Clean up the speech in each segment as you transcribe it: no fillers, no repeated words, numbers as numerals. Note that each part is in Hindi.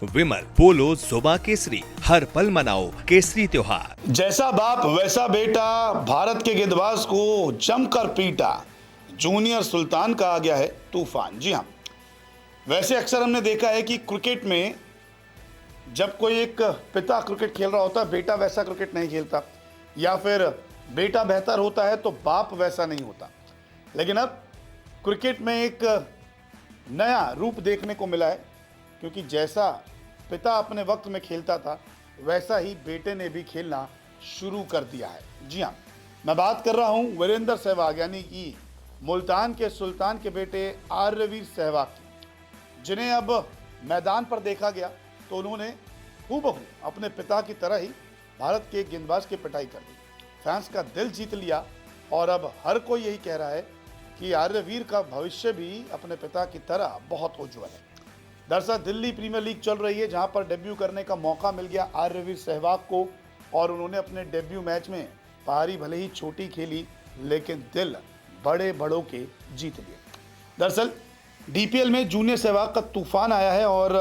विमल, पोलो, जोबा केसरी, हर पल मनाओ केसरी त्योहार। जैसा बाप वैसा बेटा, भारत के गेंदबाज को जमकर पीटा, जूनियर सुल्तान का आ गया है तूफान। जी हाँ, वैसे अक्सर हमने देखा है कि क्रिकेट में जब कोई एक पिता क्रिकेट खेल रहा होता है, बेटा वैसा क्रिकेट नहीं खेलता, या फिर बेटा बेहतर होता है तो बाप वैसा नहीं होता। लेकिन अब क्रिकेट में एक नया रूप देखने को मिला है, क्योंकि जैसा पिता अपने वक्त में खेलता था वैसा ही बेटे ने भी खेलना शुरू कर दिया है। जी हाँ, मैं बात कर रहा हूँ वीरेंद्र सहवाग यानी कि मुल्तान के सुल्तान के बेटे आर्यवीर सहवाग की, जिन्हें अब मैदान पर देखा गया तो उन्होंने हूबहू अपने पिता की तरह ही भारत के गेंदबाज की पिटाई कर दी, फैंस का दिल जीत लिया। और अब हर कोई यही कह रहा है कि आर्यवीर का भविष्य भी अपने पिता की तरह बहुत उज्जवल है। दरअसल दिल्ली प्रीमियर लीग चल रही है, जहां पर डेब्यू करने का मौका मिल गया आर्यवीर सहवाग को, और उन्होंने अपने डेब्यू मैच में पारी भले ही छोटी खेली लेकिन दिल बड़े बड़ों के जीत लिए। दरअसल डीपीएल में जूनियर सहवाग का तूफान आया है और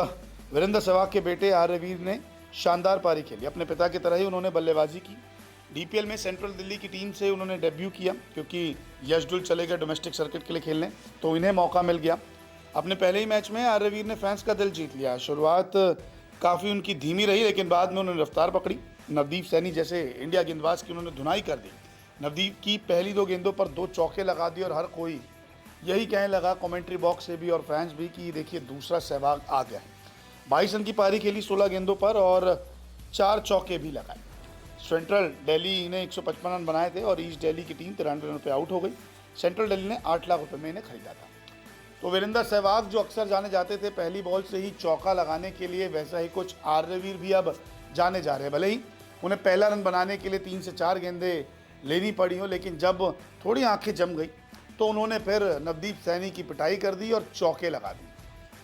वीरेंद्र सहवाग के बेटे आर्यवीर ने शानदार पारी खेली। अपने पिता की तरह ही उन्होंने बल्लेबाजी की। डीपीएल में सेंट्रल दिल्ली की टीम से उन्होंने डेब्यू किया, क्योंकि यशडुल चले गए डोमेस्टिक सर्किट के लिए खेलने, तो इन्हें मौका मिल गया। अपने पहले ही मैच में आर्यवीर ने फैंस का दिल जीत लिया। शुरुआत काफ़ी उनकी धीमी रही, लेकिन बाद में उन्होंने रफ्तार पकड़ी। नवदीप सैनी जैसे इंडिया गेंदबाज की उन्होंने धुनाई कर दी। नवदीप की पहली 2 गेंदों पर 2 चौके लगा दिए और हर कोई यही कहने लगा, कमेंट्री बॉक्स से भी और फैंस भी, कि देखिए दूसरा सहवाग आ गया है। 22 रन की पारी खेली 16 गेंदों पर और 4 चौके भी लगाए। सेंट्रल दिल्ली ने 155 रन बनाए थे और ईस्ट दिल्ली की टीम 93 रन पर आउट हो गई। सेंट्रल दिल्ली ने 8 लाख रुपए में इन्हें खरीदा था। तो वीरेंद्र सहवाग जो अक्सर जाने जाते थे पहली बॉल से ही चौका लगाने के लिए, वैसा ही कुछ आर्यवीर भी अब जाने जा रहे हैं। भले ही उन्हें पहला रन बनाने के लिए 3 से 4 गेंदें लेनी पड़ी हो, लेकिन जब थोड़ी आंखें जम गई तो उन्होंने फिर नवदीप सैनी की पिटाई कर दी और चौके लगा दी।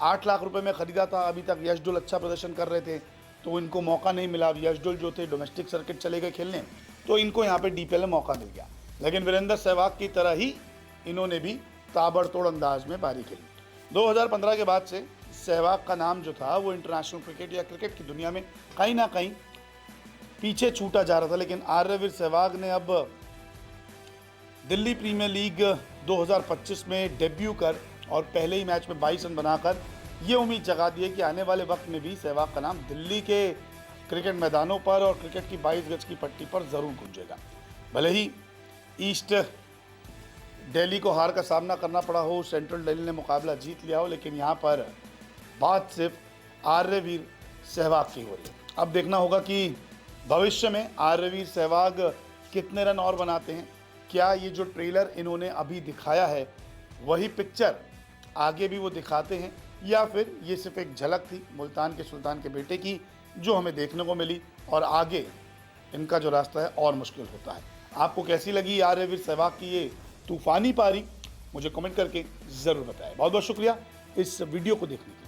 8 लाख रुपए में खरीदा था। अभी तक यशडुल अच्छा प्रदर्शन कर रहे थे तो इनको मौका नहीं मिला। यशडुल जो थे डोमेस्टिक सर्किट चले गए खेलने, तो इनको यहाँ पे डीपीएल में मौका मिल गया। लेकिन वीरेंद्र सहवाग की तरह ही इन्होंने भी ताबड़तोड़ अंदाज में पारी खेली। 2015 के बाद से सहवाग का नाम जो था वो इंटरनेशनल क्रिकेट या क्रिकेट की दुनिया में कहीं ना कहीं पीछे छूटा जा रहा था। लेकिन आर्यवीर सहवाग ने अब दिल्ली प्रीमियर लीग 2025 में डेब्यू कर और पहले ही मैच में 22 रन बनाकर ये उम्मीद जगा दी है कि आने वाले वक्त में भी सहवाग का नाम दिल्ली के क्रिकेट मैदानों पर और क्रिकेट की 22 गज की पट्टी पर ज़रूर गूंजेगा। भले ही ईस्ट दिल्ली को हार का सामना करना पड़ा हो, सेंट्रल दिल्ली ने मुकाबला जीत लिया हो, लेकिन यहाँ पर बात सिर्फ आर्यवीर सहवाग की हो रही है। अब देखना होगा कि भविष्य में आर्यवीर सहवाग कितने रन और बनाते हैं। क्या ये जो ट्रेलर इन्होंने अभी दिखाया है वही पिक्चर आगे भी वो दिखाते हैं, या फिर ये सिर्फ एक झलक थी मुल्तान के सुल्तान के बेटे की जो हमें देखने को मिली और आगे इनका जो रास्ता है और मुश्किल होता है। आपको कैसी लगी आर्यवीर सहवाग की ये तूफानी पारी, मुझे कमेंट करके ज़रूर बताएं। बहुत बहुत शुक्रिया इस वीडियो को देखने के लिए।